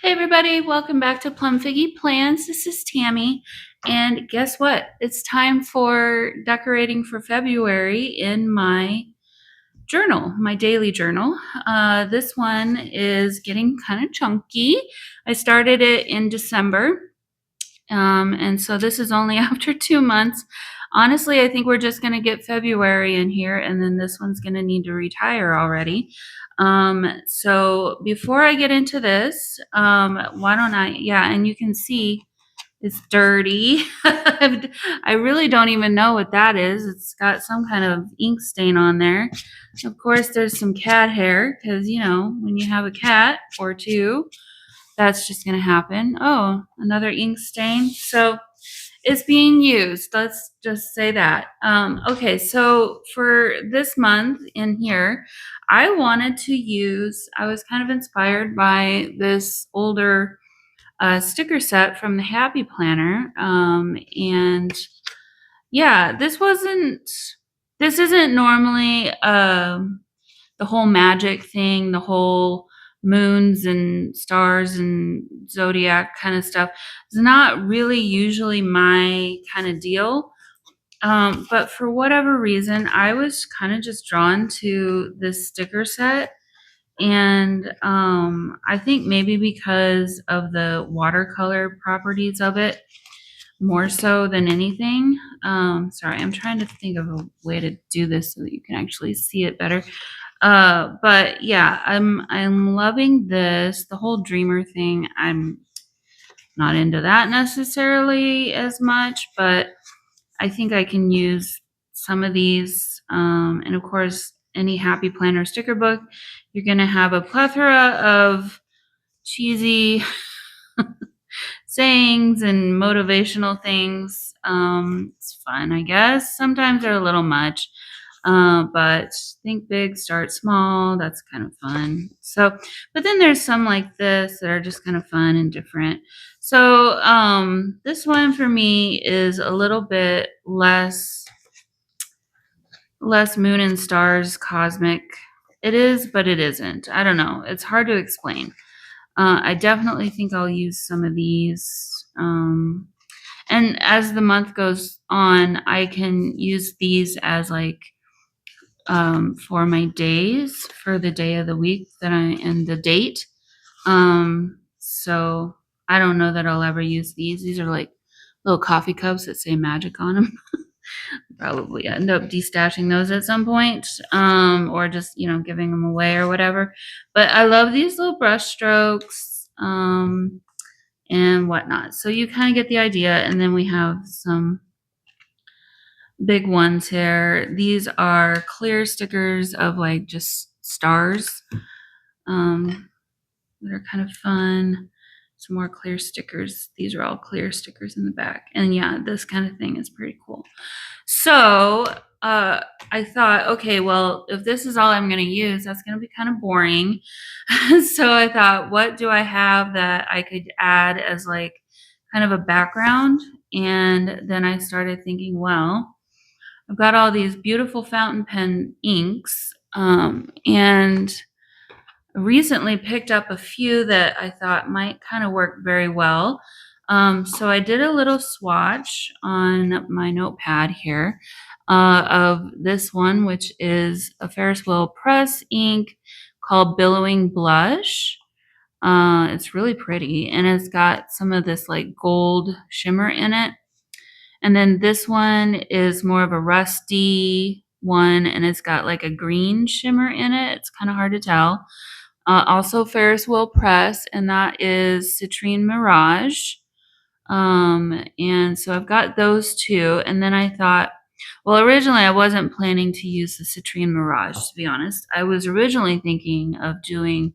Hey everybody, welcome back to PlumFiggy Plans. This is Tammy, and guess what? It's time for decorating for February in my journal, my daily journal. This one is getting kind of chunky. I started it in December, and so this is only after 2 months. Honestly, I think we're just going to get February in here, and then this one's going to need to retire already. So before I get into this, why don't and you can see it's dirty. I really don't even know what that is. It's got some kind of ink stain on there. Of course, there's some cat hair because, when you have a cat or two, that's just going to happen. Oh, another ink stain. So it's being used. Let's just say that. Okay, so for this month in here, I was kind of inspired by this older sticker set from the Happy Planner. And yeah, this isn't normally the whole magic thing, the whole moons and stars and zodiac kind of stuff. It's not really usually my kind of deal. But for whatever reason, I was kind of just drawn to this sticker set. And I think maybe because of the watercolor properties of it, more so than anything. Sorry, I'm trying to think of a way to do this so that you can actually see it better. But yeah, I'm loving this. The whole dreamer thing, I'm not into that necessarily as much, but I think I can use some of these. And of course, any Happy Planner sticker book, you're going to have a plethora of cheesy sayings and motivational things. It's fun, I guess. Sometimes they're a little much. But think big, start small. That's kind of fun. So, but then there's some like this that are just kind of fun and different. So, this one for me is a little bit less moon and stars cosmic. It is, but it isn't. I don't know. It's hard to explain. I definitely think I'll use some of these. And as the month goes on, I can use these as like for my days, for the day of the week and the date. So I don't know that I'll ever use these. These are like little coffee cups that say magic on them. Probably end up destashing those at some point, or just giving them away or whatever. But I love these little brush strokes and whatnot. So you kind of get the idea. And then we have some big ones here. These are clear stickers of like just stars. They're kind of fun. Some more clear stickers. These are all clear stickers in the back. And yeah, this kind of thing is pretty cool. So I thought, okay, well, if this is all I'm going to use, that's going to be kind of boring. So I thought, what do I have that I could add as like kind of a background? And then I started thinking, well, I've got all these beautiful fountain pen inks, and recently picked up a few that I thought might kind of work very well. So I did a little swatch on my notepad here of this one, which is a Ferris Wheel Press ink called Billowing Blush. It's really pretty, and it's got some of this like gold shimmer in it. And then this one is more of a rusty one, and it's got like a green shimmer in it. It's kind of hard to tell. Also Ferris Wheel Press, and that is Citrine Mirage. And so I've got those two. And then I thought, well, originally I wasn't planning to use the Citrine Mirage, to be honest. I was originally thinking of doing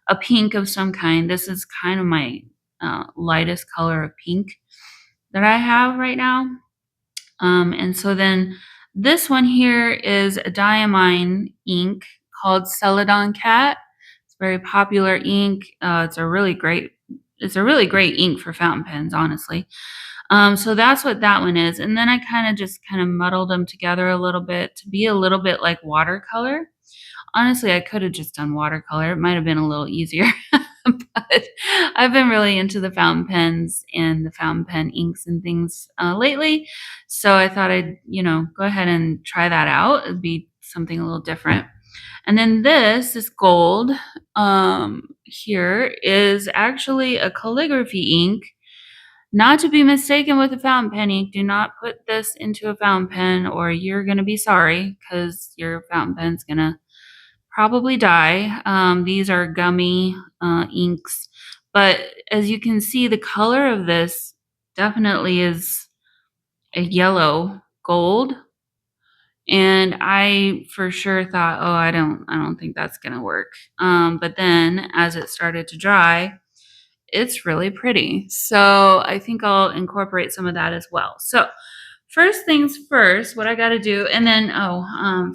a pink of some kind. This is kind of my lightest color of pink that I have right now. And so then this one here is a diamine ink called Celadon Cat. It's very popular ink. It's a really great ink for fountain pens, honestly. So that's what that one is. And then I kind of muddled them together a little bit to be a little bit like watercolor. Honestly, I could have just done watercolor. It might have been a little easier, But I've been really into the fountain pens and the fountain pen inks and things lately. So I thought I'd, go ahead and try that out. It'd be something a little different. And then this gold here is actually a calligraphy ink, not to be mistaken with a fountain pen ink. Do not put this into a fountain pen or you're going to be sorry because your fountain pen's going to probably die. These are gummy inks. But as you can see, the color of this definitely is a yellow gold. And I for sure thought, oh, I don't think that's gonna work. But then as it started to dry, it's really pretty. So I think I'll incorporate some of that as well. So first things first, what I got to do, and then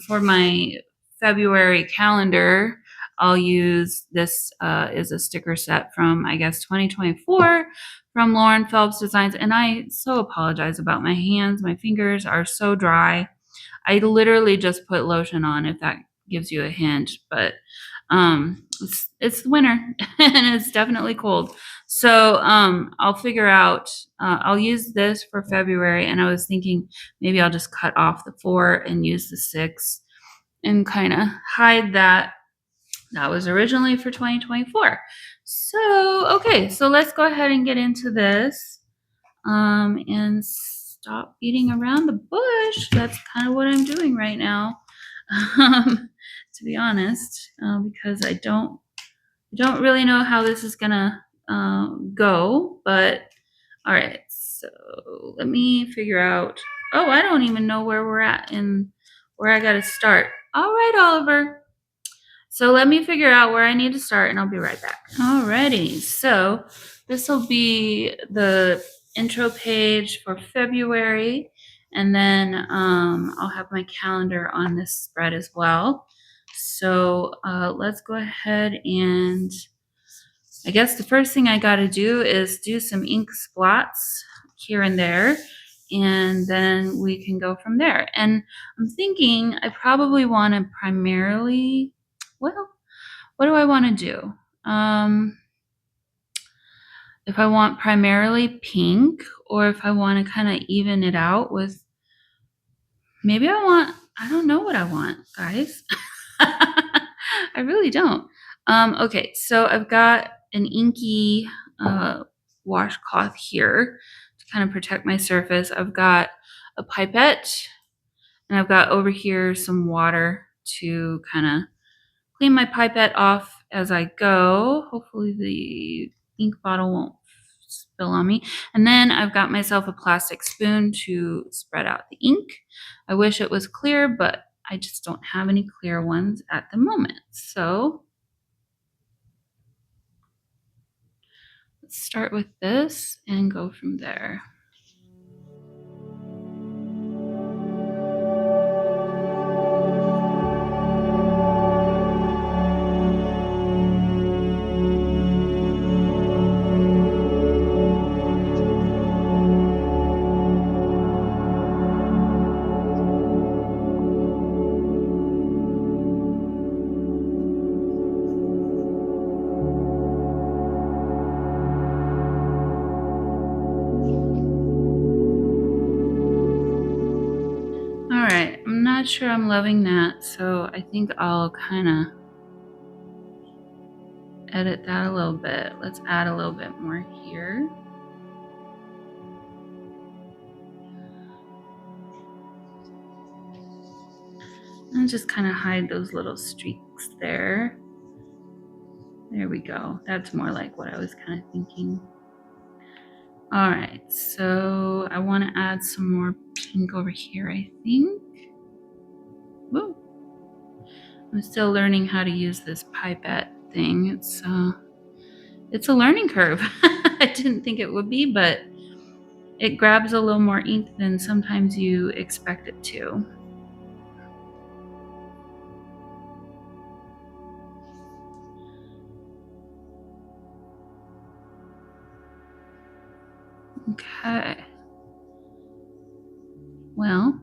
for my February calendar, I'll use this is a sticker set from I guess 2024 from Lauren Phelps Designs. And I so apologize about my hands. My fingers are so dry. I literally just put lotion on, if that gives you a hint, but it's winter and it's definitely cold. So I'll figure out, I'll use this for February, and I was thinking maybe I'll just cut off the 4 and use the 6 and kind of hide that. That was originally for 2024. So, okay, so let's go ahead and get into this and stop beating around the bush. That's kind of what I'm doing right now, to be honest, because I don't really know how this is gonna go. But all right, so let me figure out. Oh, I don't even know where we're at and where I got to start. All right, Oliver. So let me figure out where I need to start, and I'll be right back. Alrighty, so this will be the intro page for February, and then I'll have my calendar on this spread as well. So let's go ahead, and I guess the first thing I got to do is do some ink splats here and there, and then we can go from there. And I'm thinking I probably want to primarily, well, what do I want to do? If I want primarily pink, or if I want to kind of even it out with, maybe I don't know what I want, guys. I really don't. Okay, so I've got an inky washcloth here to kind of protect my surface. I've got a pipette, and I've got over here some water to kind of clean my pipette off as I go. Hopefully the ink bottle won't spill on me. And then I've got myself a plastic spoon to spread out the ink. I wish it was clear, but I just don't have any clear ones at the moment. So let's start with this and go from there. Alright, I'm not sure I'm loving that, so I think I'll kind of edit that a little bit. Let's add a little bit more here. And just kind of hide those little streaks there. There we go. That's more like what I was kind of thinking. All right, so I want to add some more pink over here, I think. Woo. I'm still learning how to use this pipette thing. It's a learning curve. I didn't think it would be, but it grabs a little more ink than sometimes you expect it to. Okay. Well,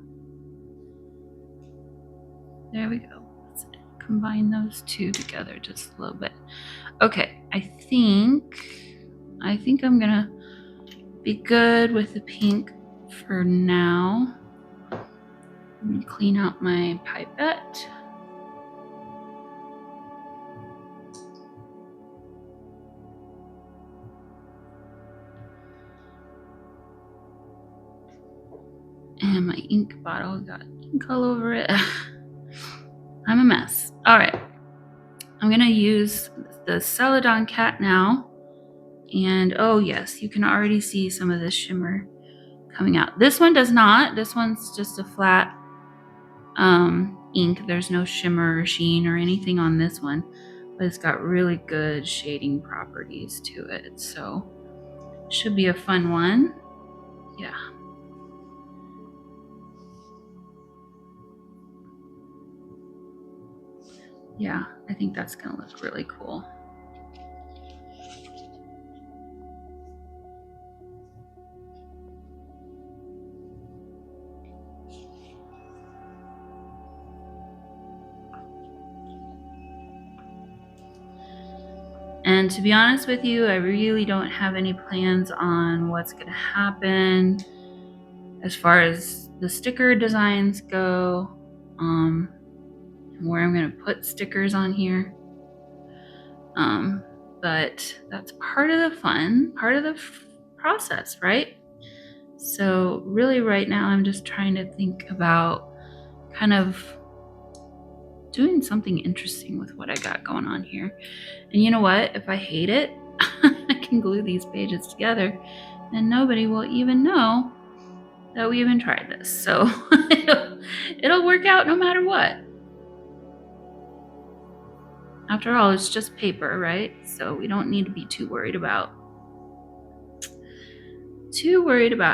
there we go. Let's combine combine those two together just a little bit. Okay, I think I'm gonna be good with the pink for now. I'm gonna clean out my pipette. And my ink bottle got ink all over it. I'm a mess. All right, I'm gonna use the Celadon Cat now. And oh yes, you can already see some of this shimmer coming out. This one does not. This one's just a flat ink. There's no shimmer or sheen or anything on this one, but it's got really good shading properties to it. So should be a fun one. Yeah. Yeah, I think that's gonna look really cool. And to be honest with you, I really don't have any plans on what's going to happen as far as the sticker designs go, and where I'm going to put stickers on here. But that's part of the fun, part of the process, right? So really right now I'm just trying to think about kind of doing something interesting with what I got going on here. And you know what? If I hate it, I can glue these pages together and nobody will even know that we even tried this. So it'll work out no matter what. After all, it's just paper, right? So we don't need to be too worried about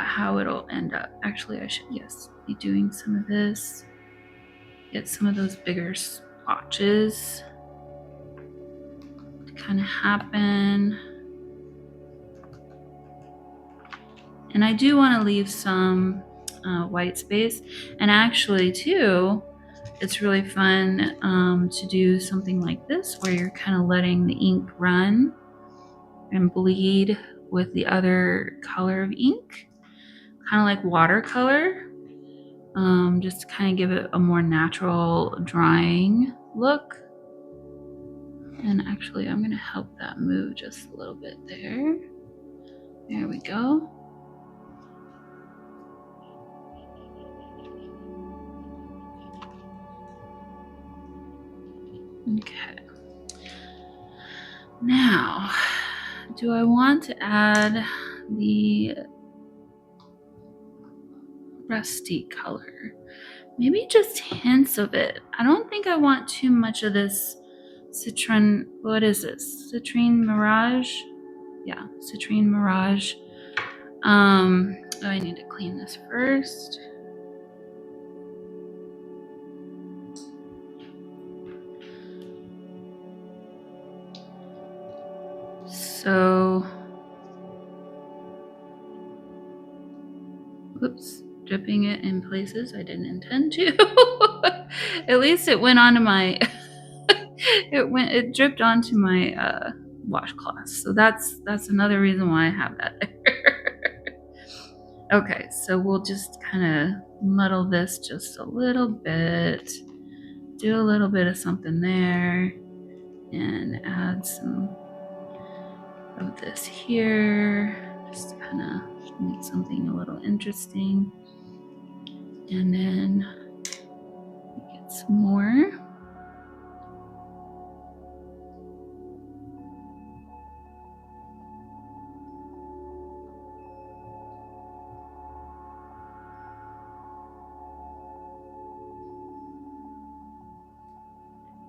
how it'll end up. Actually, I should, yes, be doing some of this. Get some of those bigger splotches to kind of happen. And I do want to leave some white space. And actually, too, it's really fun to do something like this where you're kind of letting the ink run and bleed with the other color of ink, kind of like watercolor, just to kind of give it a more natural drying look. And actually, I'm going to help that move just a little bit there. There we go. Okay. Now, do I want to add the rusty color? Maybe just hints of it. I don't think I want too much of this citrine. What is this? Citrine Mirage? Yeah, Citrine Mirage. Oh, I need to clean this first. So, oops, dripping it in places I didn't intend to. At least it went onto my, it dripped onto my washcloth. So that's another reason why I have that there. Okay, so we'll just kind of muddle this just a little bit, do a little bit of something there, and add some of this here, just to kind of make something a little interesting. And then get some more.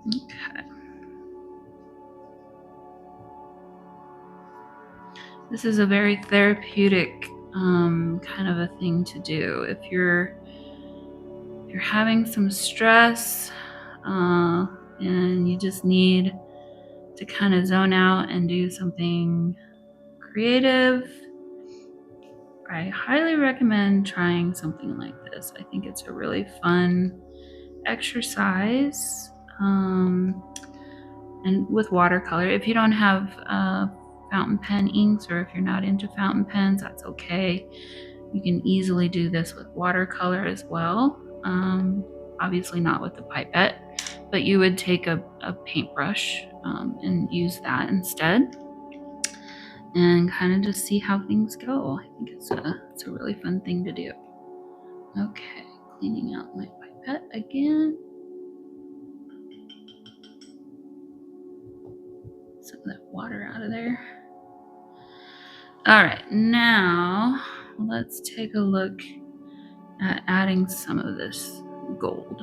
Okay. This is a very therapeutic kind of a thing to do. If you're having some stress and you just need to kind of zone out and do something creative, I highly recommend trying something like this. I think it's a really fun exercise And with watercolor. If you don't have fountain pen inks, or if you're not into fountain pens, that's okay. You can easily do this with watercolor as well. Obviously not with the pipette, but you would take a paintbrush and use that instead, and kind of just see how things go. I think it's a really fun thing to do. Okay, cleaning out my pipette again. Some of that water out of there. All right, now let's take a look at adding some of this gold.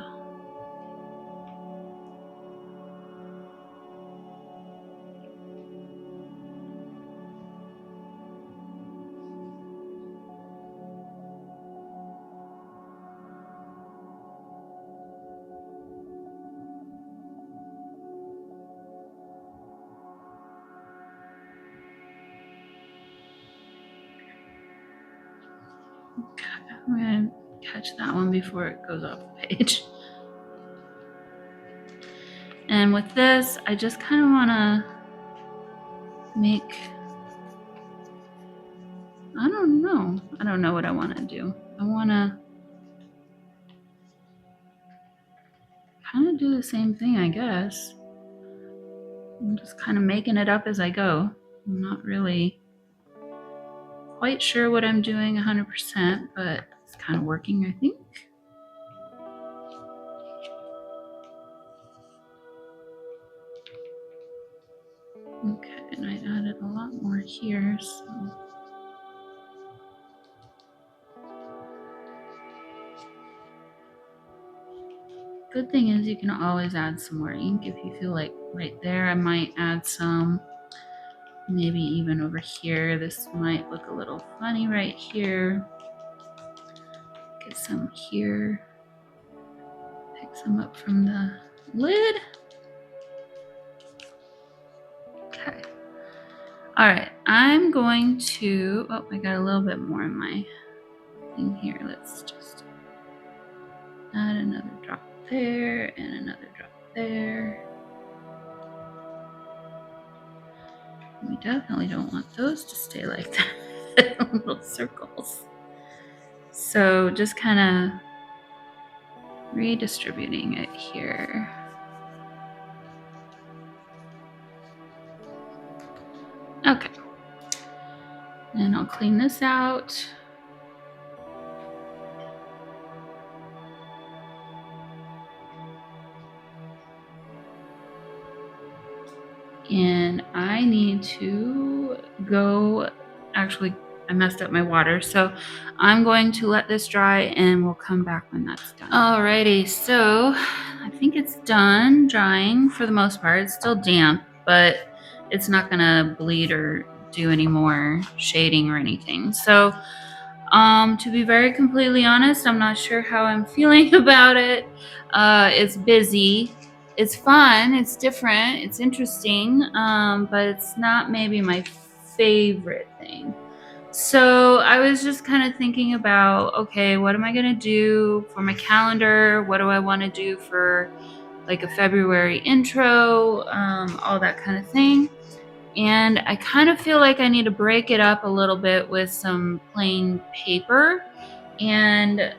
Okay, I'm gonna catch that one before it goes off the page. And with this, I just kind of want to make, I don't know what I want to do. I want to kind of do the same thing, I guess. I'm just kind of making it up as I go. I'm not really quite sure what I'm doing 100%, but it's kind of working, I think. Okay, and I added a lot more here, so. Good thing is you can always add some more ink if you feel like. Right there, I might add some, maybe even over here. This might look a little funny right here. Get some here. Pick some up from the lid. Okay. All right, I'm going to, oh, I got a little bit more in my thing here. Let's just add another drop there and another drop there. We definitely don't want those to stay like that, little circles. So just kind of redistributing it here. Okay. And I'll clean this out. And I need to go, actually, I messed up my water, so I'm going to let this dry and we'll come back when that's done. Alrighty, so I think it's done drying for the most part. It's still damp, but it's not gonna bleed or do any more shading or anything. So to be very completely honest, I'm not sure how I'm feeling about it. It's busy. It's fun, it's different, it's interesting, but it's not maybe my favorite thing. So I was just kind of thinking about, okay, what am I gonna do for my calendar? What do I want to do for like a February intro, all that kind of thing. And I kind of feel like I need to break it up a little bit with some plain paper. And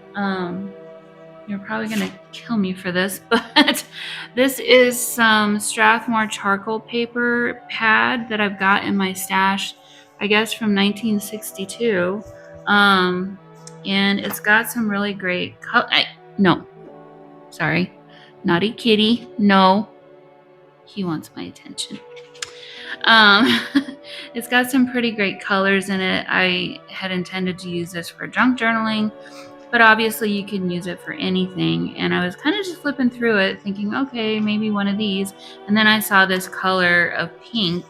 you're probably going to kill me for this, but this is some Strathmore charcoal paper pad that I've got in my stash, I guess from 1962. And it's got some really great color. No, sorry, naughty kitty. No, he wants my attention. It's got some pretty great colors in it. I had intended to use this for junk journaling, but obviously you can use it for anything. And I was kind of just flipping through it thinking, okay, maybe one of these. And then I saw this color of pink,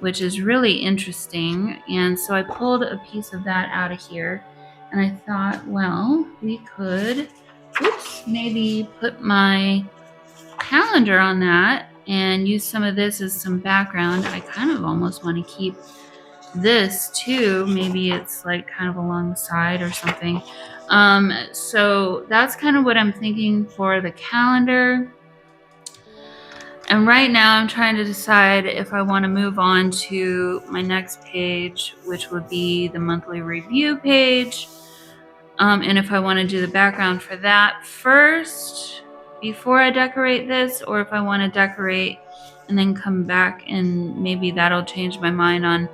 which is really interesting. And so I pulled a piece of that out of here. And I thought, well, we could, maybe put my calendar on that and use some of this as some background. I kind of almost want to keep this too. Maybe it's like kind of along the side or something. So that's kind of what I'm thinking for the calendar. And right now I'm trying to decide if I want to move on to my next page, which would be the monthly review page. And if I want to do the background for that first before I decorate this, or if I want to decorate and then come back, and maybe that'll change my mind on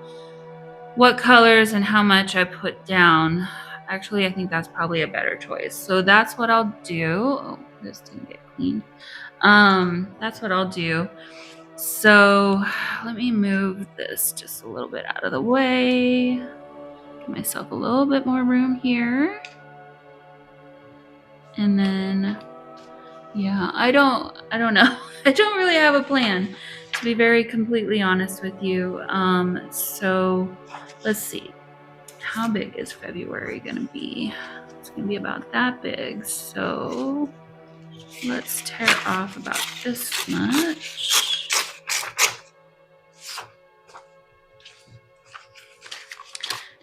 what colors and how much I put down. Actually, I think that's probably a better choice. So that's what I'll do. Oh, this didn't get cleaned. That's what I'll do. So let me move this just a little bit out of the way. Give myself a little bit more room here. And then, yeah, I don't know. I don't really have a plan, to be very completely honest with you. So let's see. How big is February gonna be? It's gonna be about that big. So let's tear off about this much.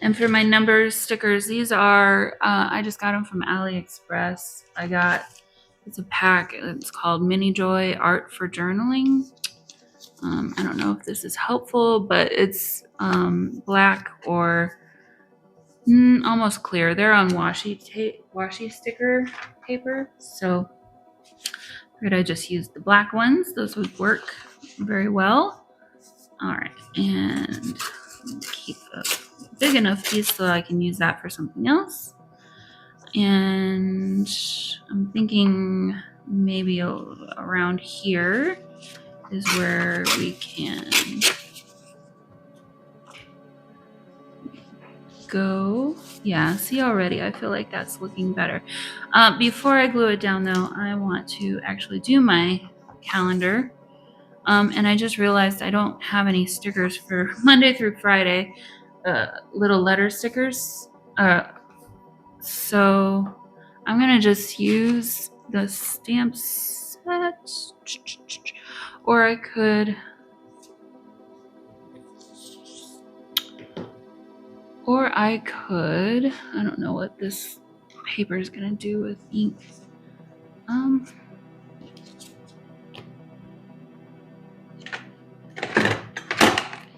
And for my numbers stickers, these are, I just got them from AliExpress. It's a pack. It's called Mini Joy Art for Journaling. I don't know if this is helpful, but it's black or almost clear. They're on washi sticker paper. So I just used the black ones. Those would work very well. All right, and keep a big enough piece so I can use that for something else. And I'm thinking maybe around here is where we can go. Yeah, see already, I feel like that's looking better. Before I glue it down though, I want to actually do my calendar. And I just realized I don't have any stickers for Monday through Friday, little letter stickers. So I'm gonna just use the stamp set, or I could, I don't know what this paper is gonna do with ink.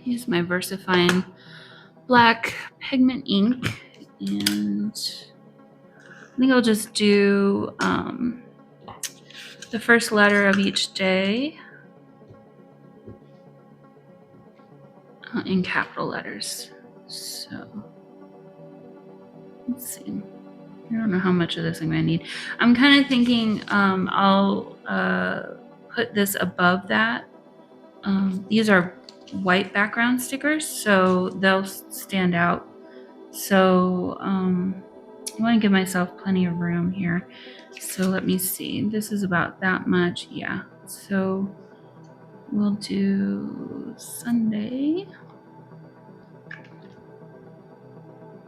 Use my VersaFine black pigment ink, and I think I'll just do the first letter of each day in capital letters. So let's see. I don't know how much of this I'm going to need. I'm kind of thinking I'll put this above that. These are white background stickers, so they'll stand out. So I want to give myself plenty of room here. So let me see. This is about that much. Yeah. So we'll do Sunday.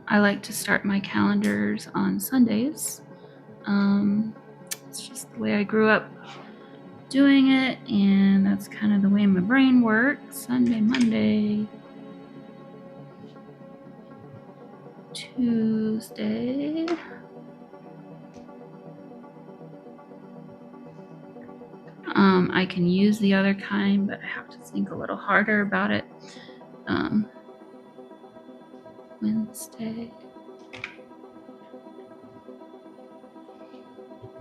I like to start my calendars on Sundays. It's just the way I grew up doing it, and that's kind of the way my brain works. Sunday, Monday, Tuesday, I can use the other kind, but I have to think a little harder about it. Wednesday.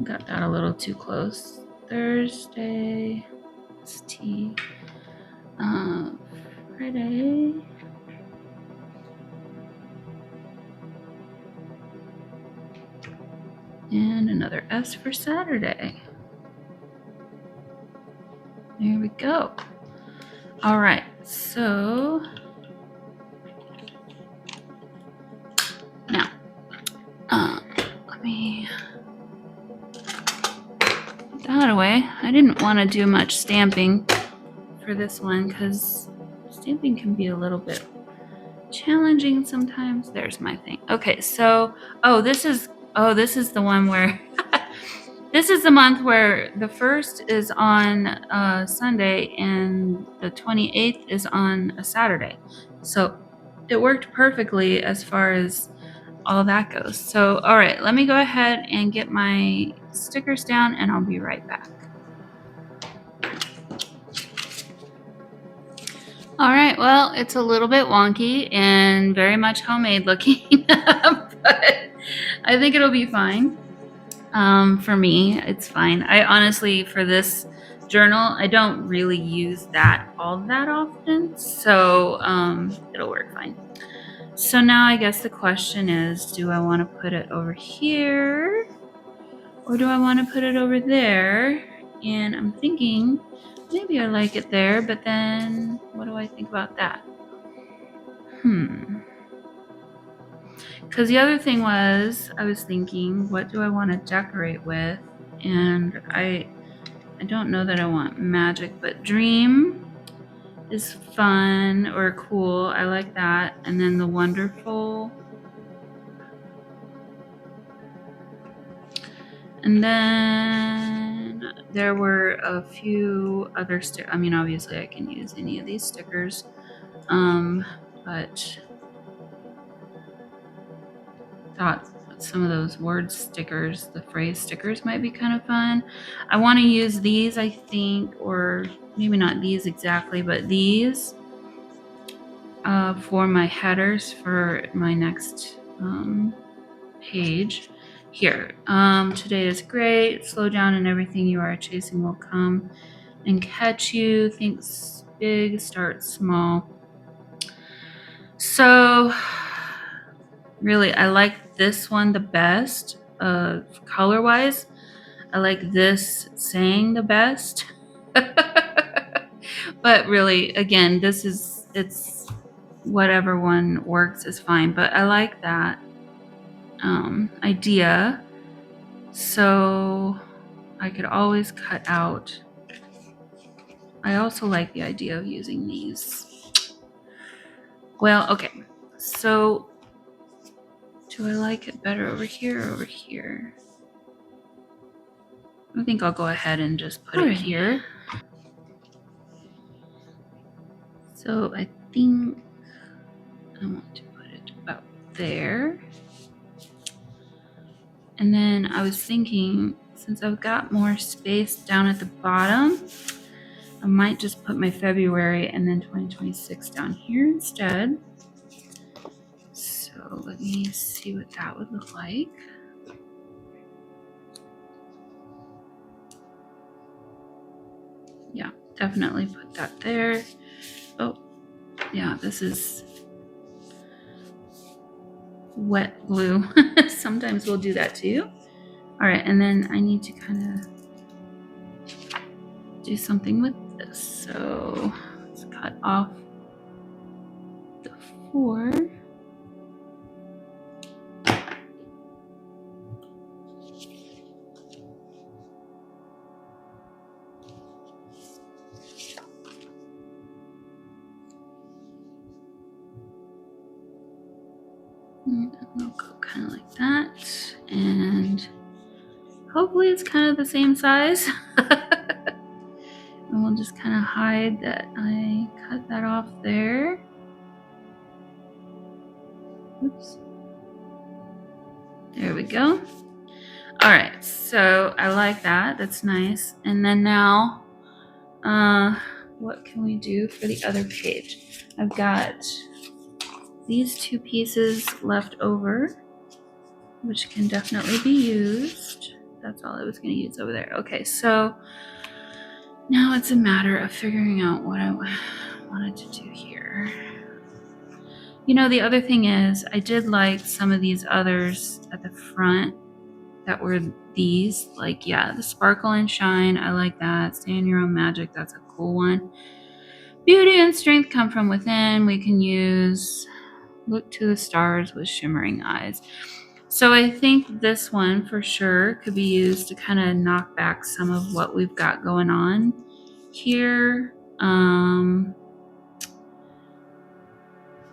Got that a little too close. Thursday. Friday. And another S for Saturday. There we go. All right, so now let me put that away. I didn't want to do much stamping for this one because stamping can be a little bit challenging sometimes. There's my thing. Okay, so this is the one where this is the month where the 1st is on Sunday and the 28th is on a Saturday. So it worked perfectly as far as all that goes. So, all right, let me go ahead and get my stickers down and I'll be right back. All right, well, it's a little bit wonky and very much homemade looking, but I think it'll be fine. For me, it's fine. I honestly, for this journal, I don't really use that all that often, so it'll work fine. So now I guess the question is, do I want to put it over here or do I want to put it over there? And I'm thinking maybe I like it there, but then what do I think about that? Because the other thing was, I was thinking, what do I want to decorate with? And I don't know that I want magic, but dream is fun or cool. I like that. And then the wonderful. And then there were a few other stickers. I mean, obviously I can use any of these stickers. But thought some of those word stickers, the phrase stickers might be kind of fun. I want to use these, I think, or maybe not these exactly, but these for my headers for my next page. Here, today is great. Slow down and everything you are chasing will come and catch you. Think big, start small. So really, I like this one the best color-wise. I like this saying the best. But really, again, it's whatever one works is fine. But I like that idea. So I could always cut out. I also like the idea of using these. Well, okay. So do I like it better over here or over here? I think I'll go ahead and just put it here. So I think I want to put it about there. And then I was thinking, since I've got more space down at the bottom, I might just put my February and then 2026 down here instead. So let me see what that would look like. Yeah, definitely put that there. Oh, yeah, this is wet glue. Sometimes we'll do that too. All right, and then I need to kind of do something with this. So let's cut off the 4. And we'll go kind of like that. And hopefully it's kind of the same size. And we'll just kind of hide that I cut that off there. Oops. There we go. All right, so I like that. That's nice. And then now, what can we do for the other page? I've got these 2 pieces left over, which can definitely be used. That's all I was going to use over there. Okay, so now it's a matter of figuring out what I wanted to do here. You know, the other thing is I did like some of these others at the front that were these. Like, yeah, the sparkle and shine. I like that. Stay in your own magic. That's a cool one. Beauty and strength come from within. We can use look to the stars with shimmering eyes. So I think this one for sure could be used to kind of knock back some of what we've got going on here.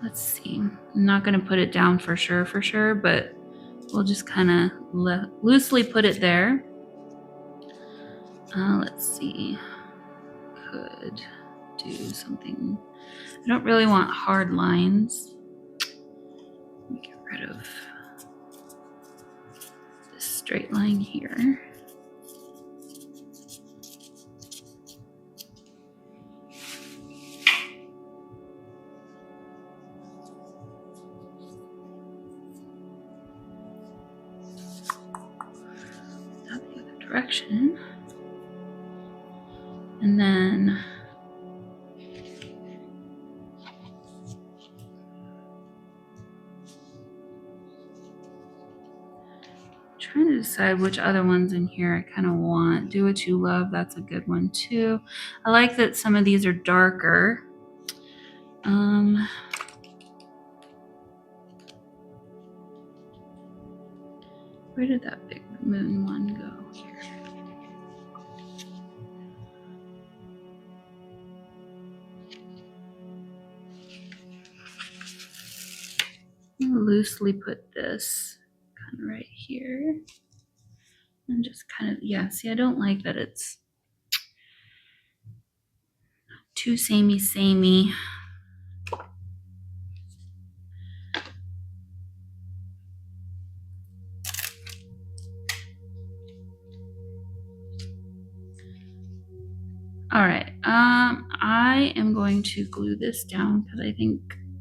Let's see. I'm not going to put it down for sure, but we'll just kind of loosely put it there. Let's see. Could do something. I don't really want hard lines. Let me get rid of this straight line here. direction. And then trying to decide which other ones in here I kind of want. Do What You Love, that's a good one too. I like that some of these are darker. Where did that big moon one go? Here. I'm gonna loosely put this kind of right here. And just kind of, yeah, see, I don't like that it's too samey. All right, I am going to glue this down because I think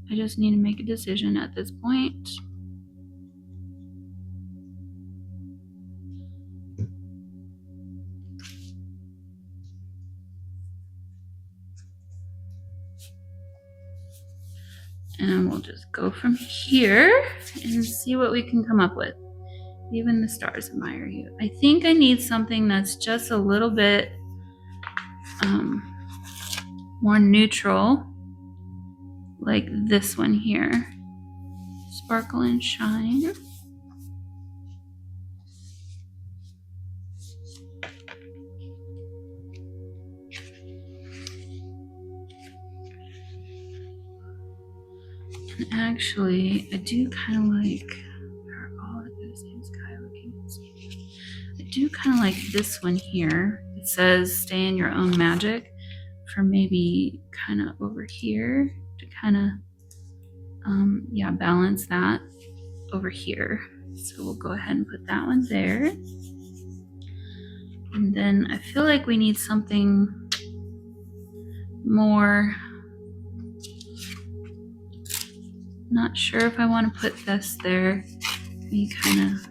I just need to make a decision at this point. And we'll just go from here and see what we can come up with. Even the stars admire you. I think I need something that's just a little bit more neutral, like this one here. Sparkle and Shine. And actually, I do kind of like, are all the good same sky looking at me. I do kind of like this one here. It says stay in your own magic, for maybe kind of over here to kind of, yeah, balance that over here. So we'll go ahead and put that one there. And then I feel like we need something more. Not sure if I want to put this there. We kind of.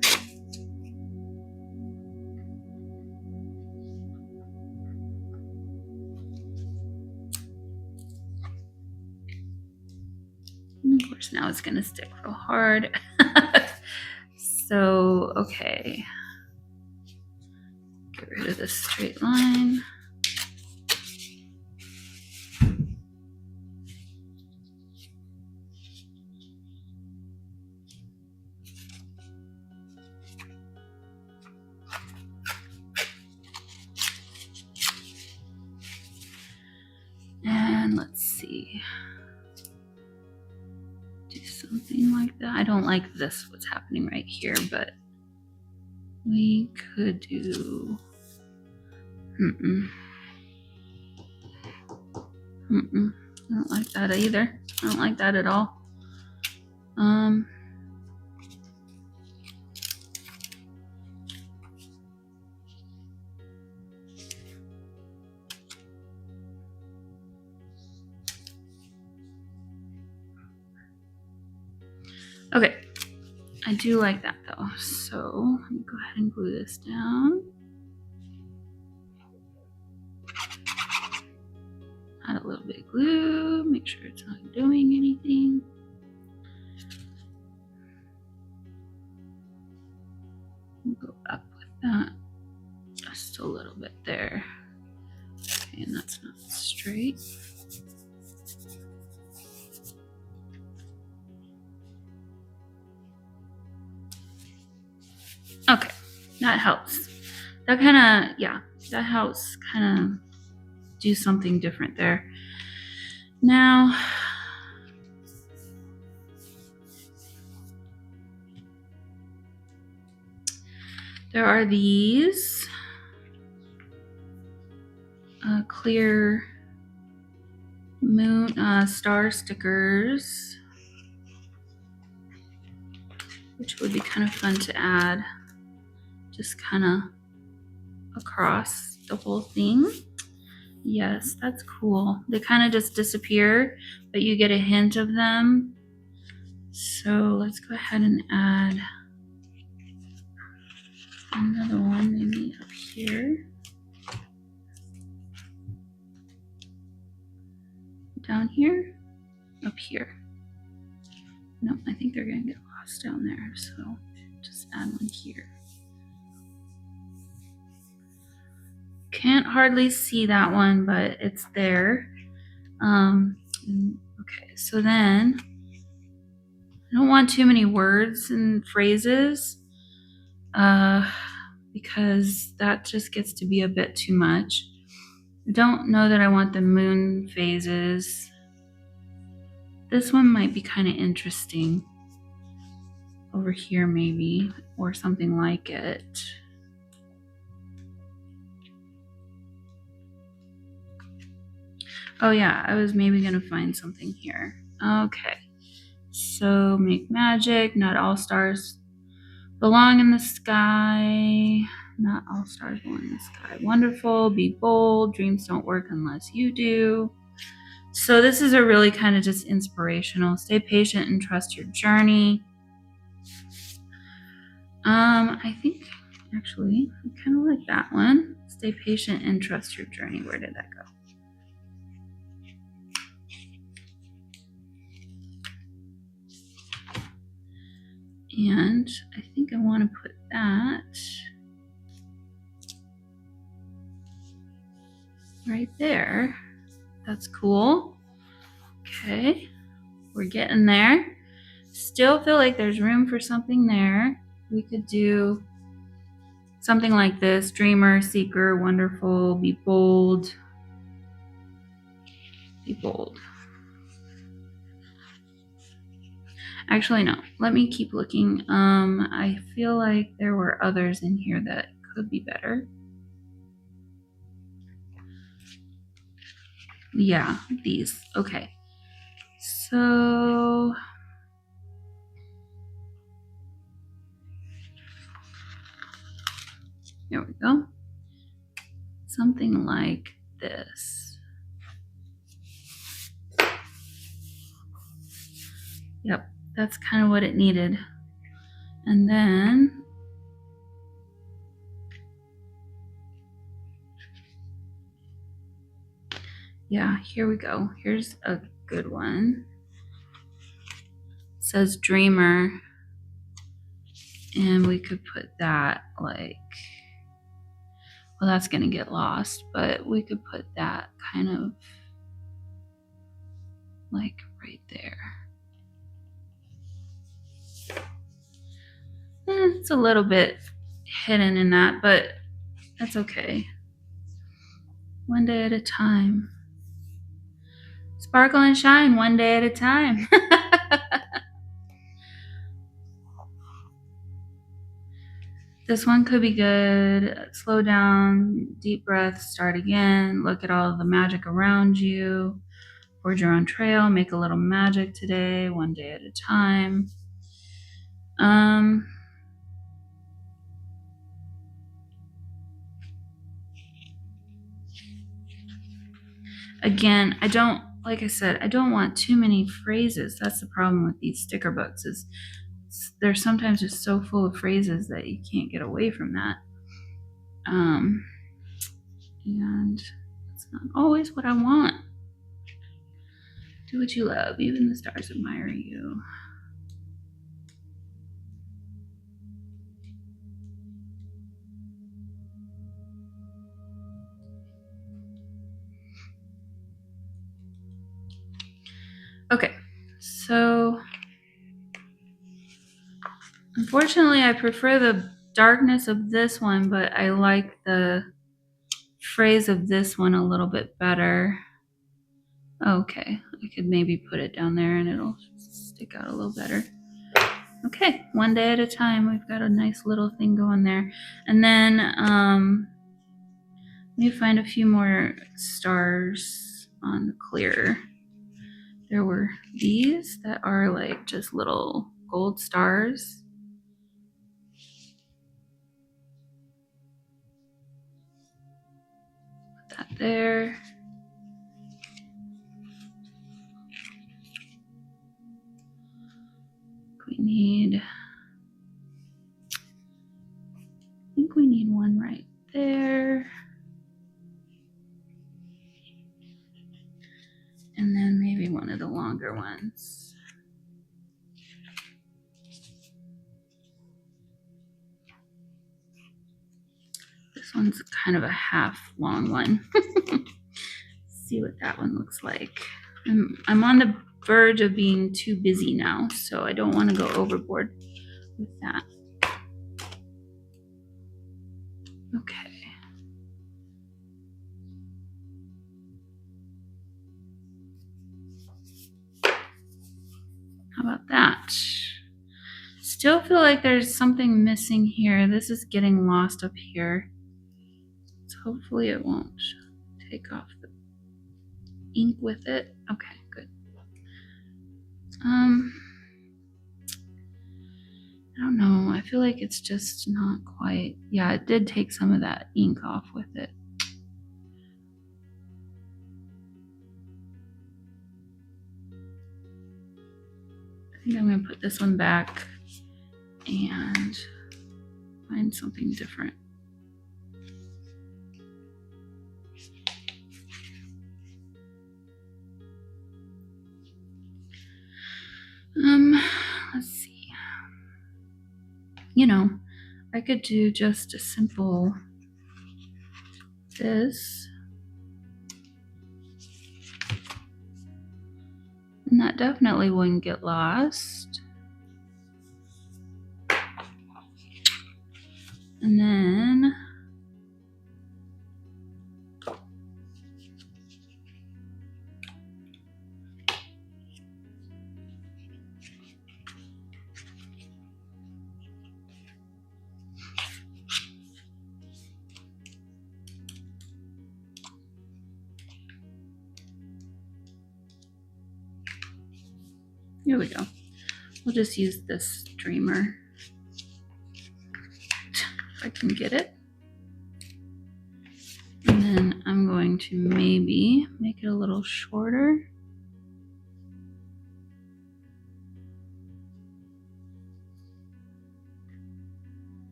And of course, now it's going to stick real hard. So, okay. Get rid of this straight line. And let's see. Do something like that. I don't like this, what's happening right here, but we could do. I don't like that either. I don't like that at all. Okay, I do like that though. So let me go ahead and glue this down. Add a little bit of glue, make sure it's not doing anything. Go up with that, just a little bit there. Okay, and that's not straight. Okay, that helps. That kind of, yeah, that helps kind of do something different there. Now, there are these clear moon star stickers, which would be kind of fun to add just kind of across the whole thing. Yes, that's cool. They kind of just disappear, but you get a hint of them. So let's go ahead and add Another one maybe up here. Down here? Up here. No, I think they're gonna get lost down there, so just add one here. Can't hardly see that one, but it's there. Okay, so then I don't want too many words and phrases because that just gets to be a bit too much. I don't know that I want the moon phases. This one might be kind of interesting over here maybe, or something like it. Oh yeah, I was maybe gonna find something here. Okay, so make magic, not all stars belong in the sky. Not all stars belong in the sky. Wonderful, be bold, dreams don't work unless you do. So this is a really kind of just inspirational. Stay patient and trust your journey. I think actually I kind of like that one. Stay patient and trust your journey. Where did that go? And I think I want to put that right there. That's cool. Okay, we're getting there. Still feel like there's room for something there. We could do something like this: dreamer, seeker, wonderful, be bold. Be bold. Actually, no. Let me keep looking. I feel like there were others in here that could be better. Yeah, these. Okay. So there we go. Something like this. Yep, that's kind of what it needed. And then yeah, here we go. Here's a good one. It says dreamer. And we could put that like, well, that's going to get lost, but we could put that kind of like right there. It's a little bit hidden in that, but that's okay. One day at a time. Sparkle and shine one day at a time. This one could be good. Slow down, deep breath, start again. Look at all the magic around you. Forge your own trail, make a little magic today, one day at a time. Again, I don't, like I said, I don't want too many phrases. That's the problem with these sticker books is they're sometimes just so full of phrases that you can't get away from that. And that's not always what I want. Do what you love, even the stars admire you. Okay, so unfortunately I prefer the darkness of this one, but I like the phrase of this one a little bit better. Okay, I could maybe put it down there and it'll stick out a little better. Okay, one day at a time. We've got a nice little thing going there. And then let me find a few more stars on the clear. There were these that are like just little gold stars. Put that there. We need, I think need one right there. And then maybe one of the longer ones. This one's kind of a half long one. See what that one looks like. I'm on the verge of being too busy now, so I don't want to go overboard with that. Okay. How about that? Still feel like there's something missing here. This is getting lost up here. So hopefully it won't take off the ink with it. Okay, good. I don't know. I feel like it's just not quite. Yeah, it did take some of that ink off with it. I think I'm going to put this one back and find something different. Let's see. You know, I could do just a simple this. And that definitely wouldn't get lost. And then here we go. We'll just use this streamer if I can get it. And then I'm going to maybe make it a little shorter.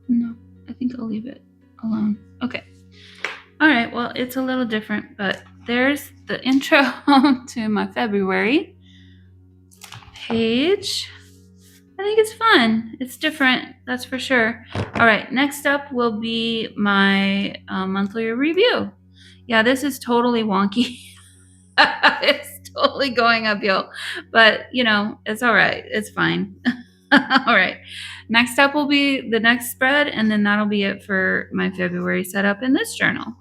No, I think I'll leave it alone. Okay. All right, well, it's a little different, but there's the intro to my February page. I think it's fun. It's different, that's for sure. All right, next up will be my monthly review. Yeah, this is totally wonky. It's totally going uphill, but you know, it's all right. It's fine. All right. Next up will be the next spread, and then that'll be it for my February setup in this journal.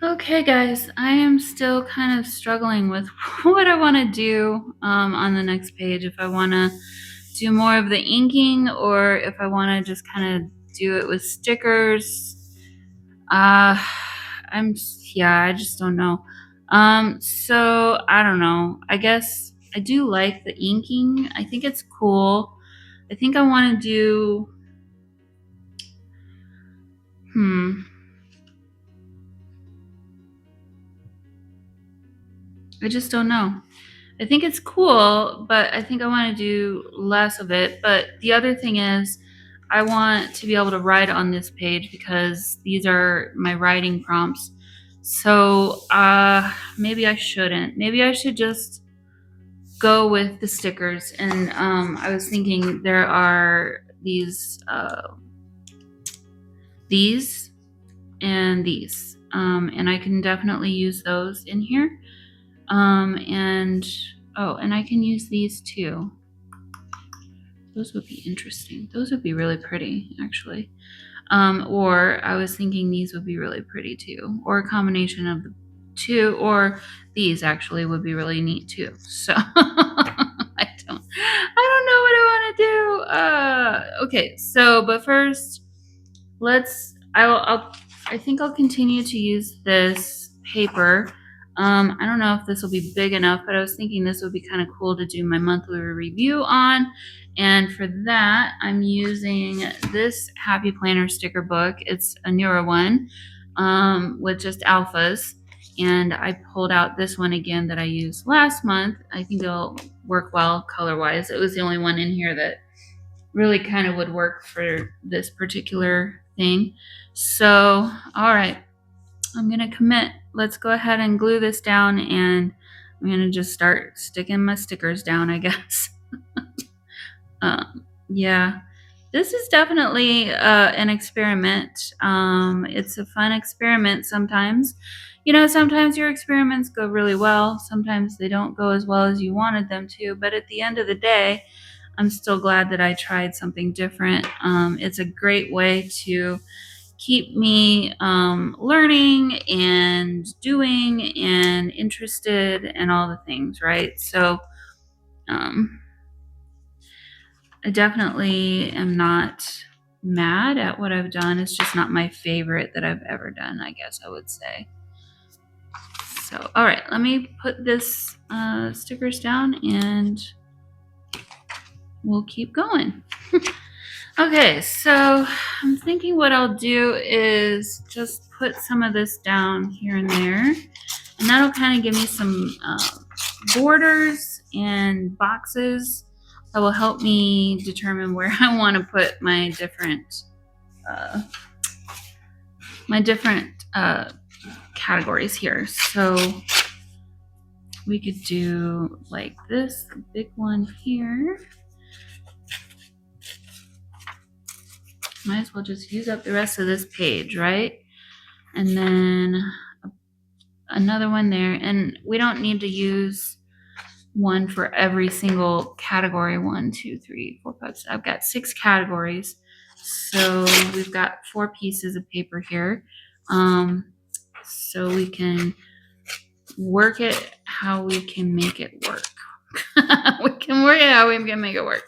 Okay, guys, I am still kind of struggling with what I want to do on the next page. If I want to do more of the inking, or if I want to just kind of do it with stickers. I just don't know. So I don't know. I guess I do like the inking. I think it's cool. I think I want to do, I just don't know. I think it's cool, but I think I want to do less of it. But the other thing is, I want to be able to write on this page because these are my writing prompts. So maybe I shouldn't. Maybe I should just go with the stickers. And I was thinking there are these and these. And I can definitely use those in here. And I can use these too. Those would be interesting. Those would be really pretty, actually. Or I was thinking these would be really pretty too, or a combination of the two, or these actually would be really neat too. So I don't know what I want to do. Okay, so but first, I think I'll continue to use this paper. I don't know if this will be big enough, but I was thinking this would be kind of cool to do my monthly review on. And for that, I'm using this Happy Planner sticker book. It's a newer one with just alphas. And I pulled out this one again that I used last month. I think it'll work well color-wise. It was the only one in here that really kind of would work for this particular thing. So, all right, I'm going to commit. Let's go ahead and glue this down, and I'm going to just start sticking my stickers down, I guess. Yeah, this is definitely an experiment. It's a fun experiment sometimes. You know, sometimes your experiments go really well. Sometimes they don't go as well as you wanted them to. But at the end of the day, I'm still glad that I tried something different. It's a great way to keep me learning and doing and interested and all the things, right? So I definitely am not mad at what I've done. It's just not my favorite that I've ever done, I guess I would say. So, all right, let me put this stickers down and we'll keep going. Okay, so I'm thinking what I'll do is just put some of this down here and there, and that'll kind of give me some borders and boxes that will help me determine where I want to put my different categories here. So we could do like this, a big one here. Might as well just use up the rest of this page, right? And then another one there. And we don't need to use one for every single category. 1, 2, 3, 4, 5, 6. I've got 6 categories. So we've got 4 pieces of paper here. So we can work it how we can make it work. We can work it how we can make it work.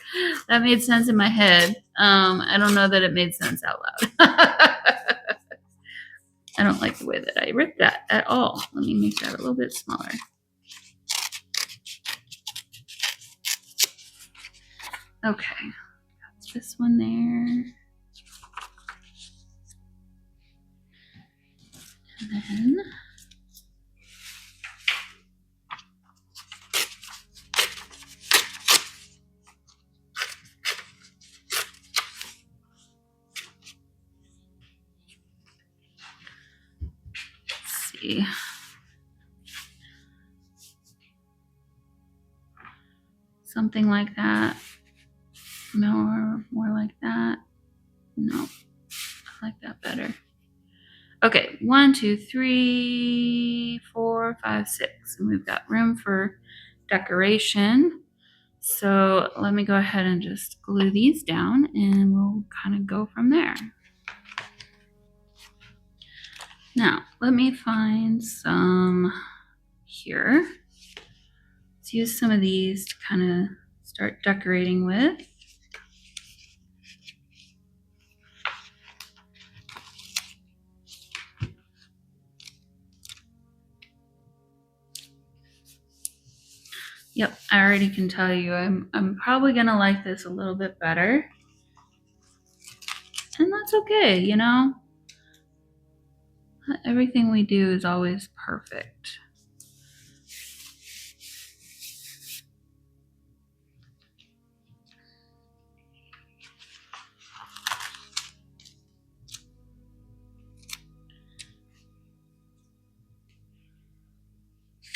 That made sense in my head. I don't know that it made sense out loud. I don't like the way that I ripped that at all. Let me make that a little bit smaller. Okay, got this one there. And then let's see. Something like that. More like that. No, I like that better. Okay, 1, 2, 3, 4, 5, 6. And we've got room for decoration. So let me go ahead and just glue these down and we'll kind of go from there. Now, let me find some here. Let's use some of these to kind of start decorating with. Yep, I already can tell you I'm probably gonna like this a little bit better. And that's okay, you know? Not everything we do is always perfect.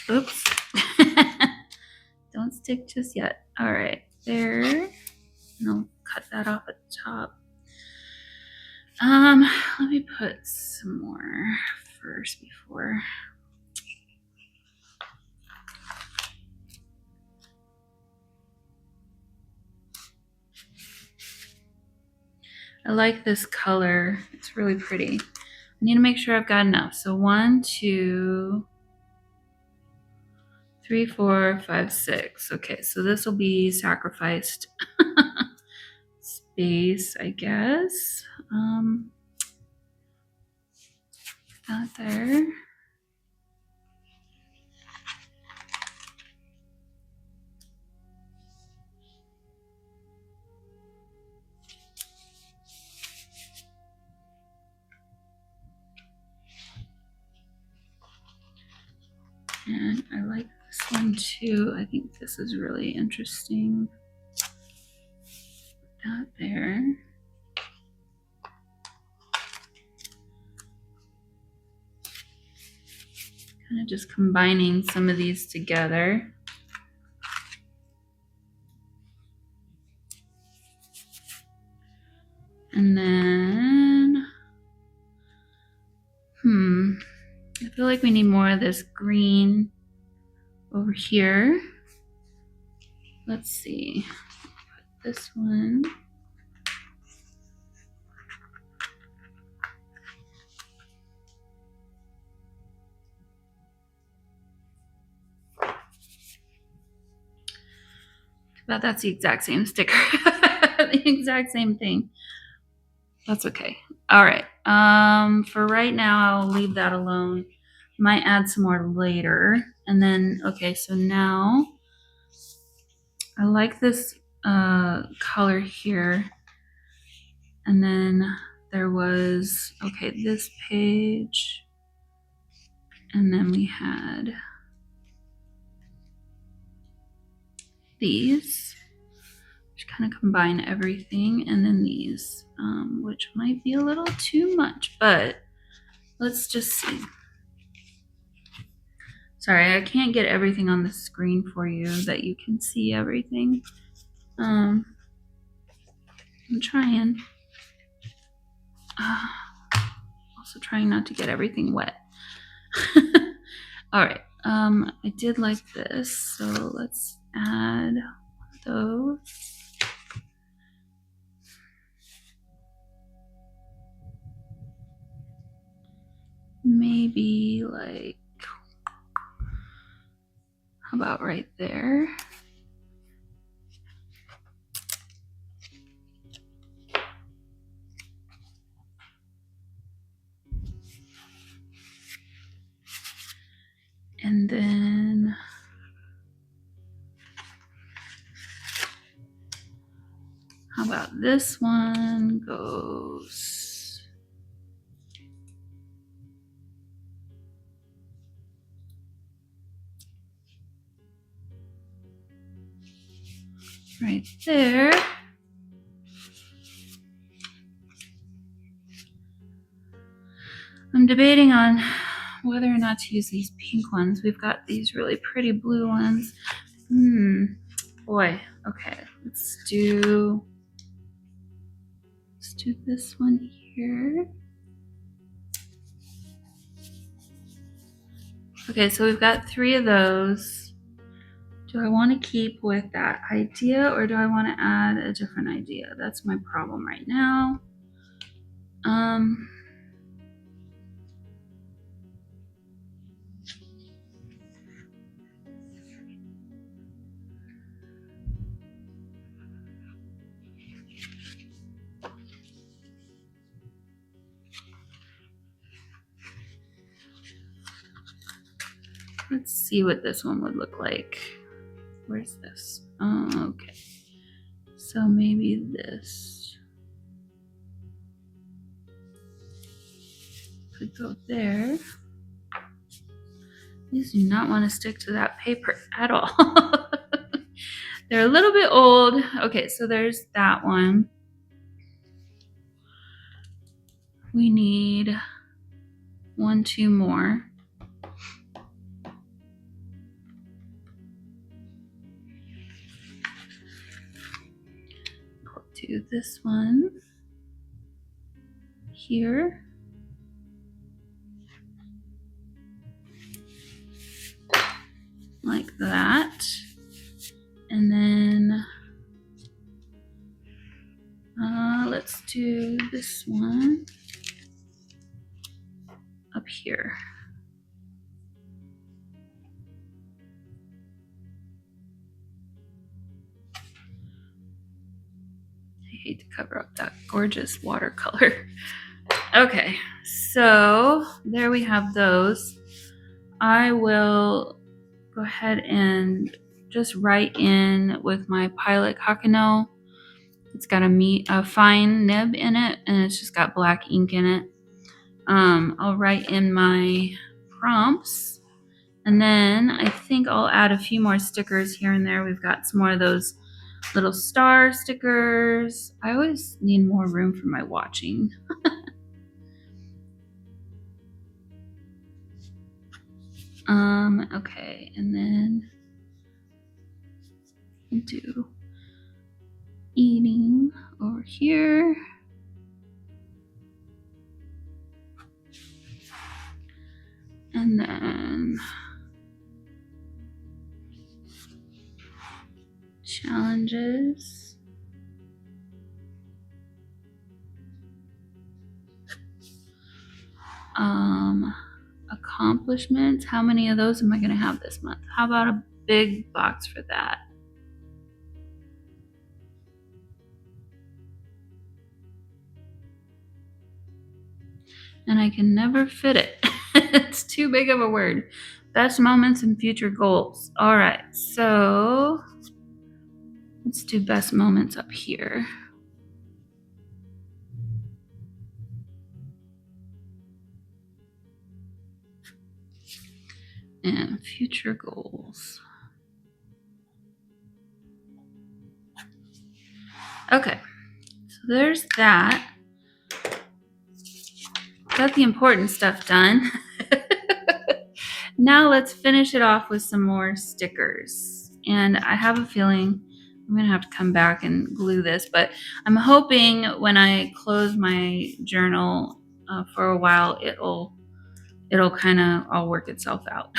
Oops. Don't stick just yet. All right, there. And I'll cut that off at the top. Let me put some more first before. I like this color. It's really pretty. I need to make sure I've got enough. So 1, 2, 3, 4, 5, 6. Okay, so this will be sacrificed space, I guess. That there. And I like this one too. I think this is really interesting. that there. Kind of just combining some of these together. And then, I feel like we need more of this green over here. Let's see, put this one. But that's the exact same sticker. The exact same thing. That's okay. All right. For right now, I'll leave that alone. Might add some more later. And then, okay, so now I like this color here. And then there was, okay, this page. And then we had these, which kind of combine everything, and then these, which might be a little too much, but let's just see. Sorry, I can't get everything on the screen for you that you can see everything. I'm trying. Also trying not to get everything wet. All right, I did like this, so let's add those. Maybe like, how about right there? And then how about this one goes right there. I'm debating on whether or not to use these pink ones. We've got these really pretty blue ones. Boy, okay, let's do this one here. Okay, so we've got 3 of those. Do I want to keep with that idea, or do I want to add a different idea? That's my problem right now. Let's see what this one would look like. Where's this? Oh, okay. So maybe this could go there. These do not want to stick to that paper at all. They're a little bit old. Okay, so there's that one. We need 1, 2 more. I'll do this one here. Like that. And then let's do this one up here. I hate to cover up that gorgeous watercolor. Okay, so there we have those. I will go ahead and just write in with my Pilot Kakano. It's got a fine nib in it, and it's just got black ink in it. I'll write in my prompts, and then I think I'll add a few more stickers here and there. We've got some more of those Little star stickers. I always need more room for my watching. Okay, and then do eating over here. And then challenges. Accomplishments. How many of those am I going to have this month? How about a big box for that? And I can never fit it. It's too big of a word. Best moments and future goals. All right, so let's do best moments up here. And future goals. Okay, so there's that. Got the important stuff done. Now let's finish it off with some more stickers. And I have a feeling I'm gonna have to come back and glue this, but I'm hoping when I close my journal for a while, it'll kind of all work itself out.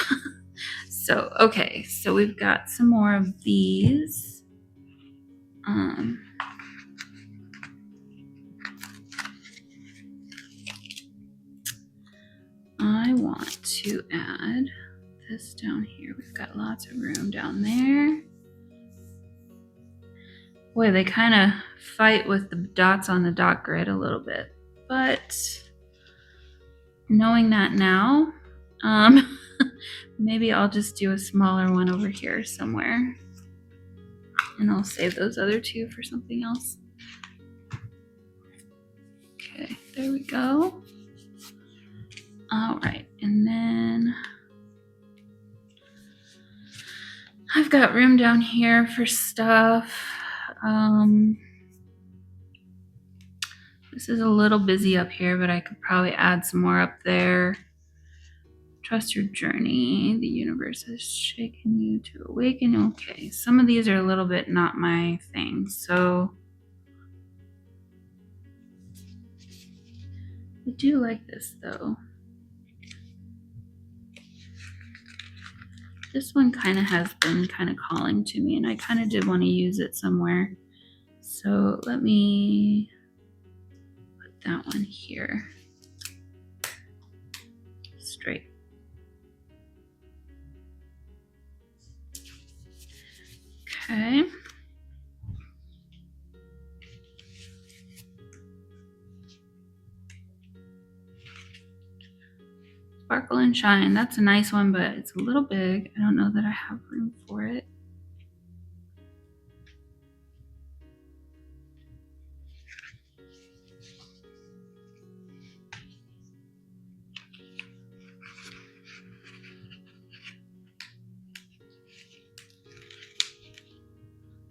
So, okay, so we've got some more of these. I want to add this down here. We've got lots of room down there. Boy, they kind of fight with the dots on the dot grid a little bit, but knowing that now, maybe I'll just do a smaller one over here somewhere, and I'll save those other two for something else. Okay, there we go. All right, and then I've got room down here for stuff. This is a little busy up here, but I could probably add some more up there. Trust your journey. The universe has shaken you to awaken. Okay, some of these are a little bit not my thing, so I do like this though. This one kind of has been kind of calling to me, and I kind of did want to use it somewhere. So let me put that one here. Straight. Okay. Sparkle and Shine. That's a nice one, but it's a little big. I don't know that I have room for it.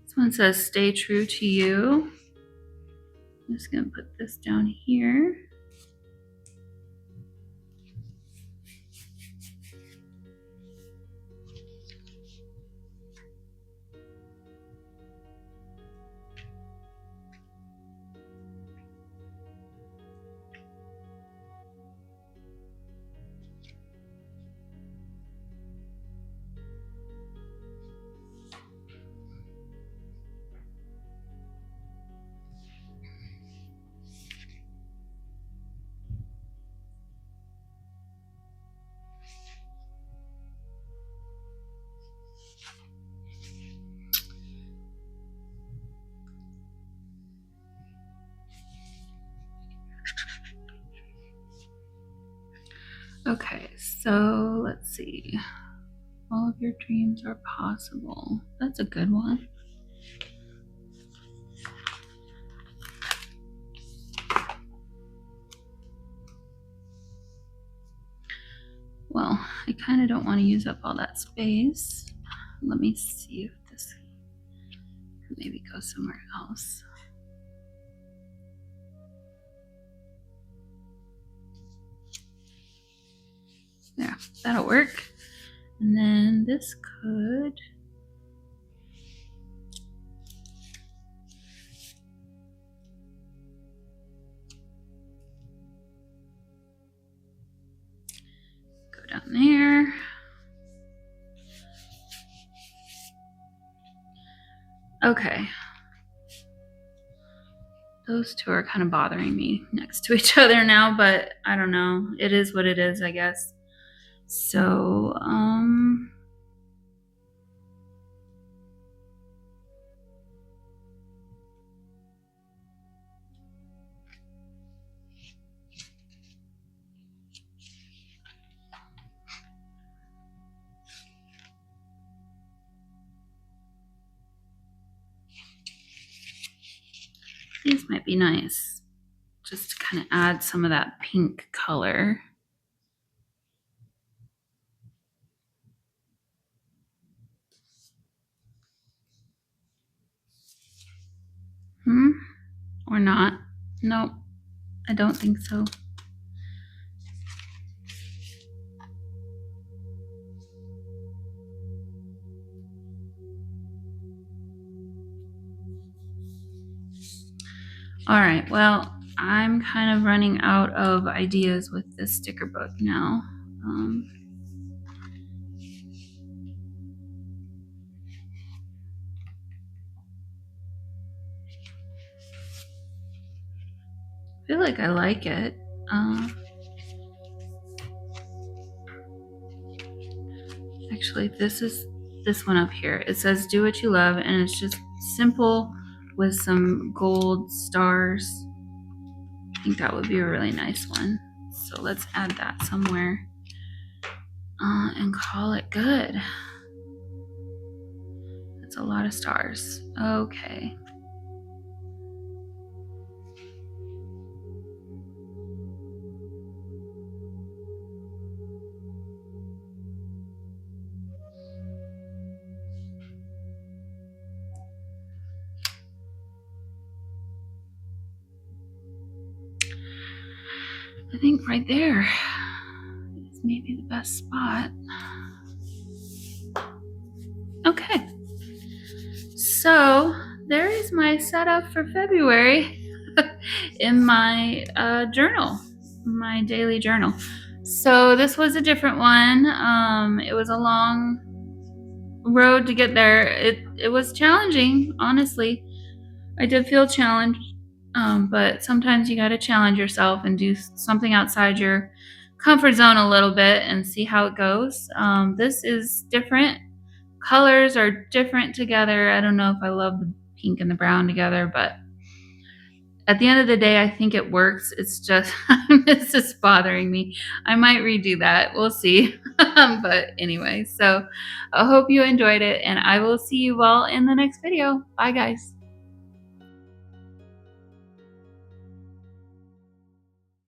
This one says, stay true to you. I'm just going to put this down here. Okay, so let's see. All of your dreams are possible. That's a good one. Well, I kind of don't want to use up all that space. Let me see if this maybe go somewhere else. Yeah, that'll work. And then this could go down there. Okay. Those two are kind of bothering me next to each other now, but I don't know. It is what it is, I guess. So, these might be nice. Just to kind of add some of that pink color. Or not. Nope, I don't think so. All right, well, I'm kind of running out of ideas with this sticker book now. I feel like I like it. Actually, this is this one up here. It says do what you love, and it's just simple with some gold stars. I think that would be a really nice one. So let's add that somewhere and call it good. That's a lot of stars. Okay. I think right there is maybe the best spot. Okay, so there is my setup for February in my journal, my daily journal. So this was a different one. It was a long road to get there. It was challenging, honestly. I did feel challenged, but sometimes you got to challenge yourself and do something outside your comfort zone a little bit and see how it goes. This is different. Colors are different together. I don't know if I love the pink and the brown together, but at the end of the day, I think it works. It's just, it's just bothering me. I might redo that. We'll see. But anyway, so I hope you enjoyed it, and I will see you all in the next video. Bye, guys.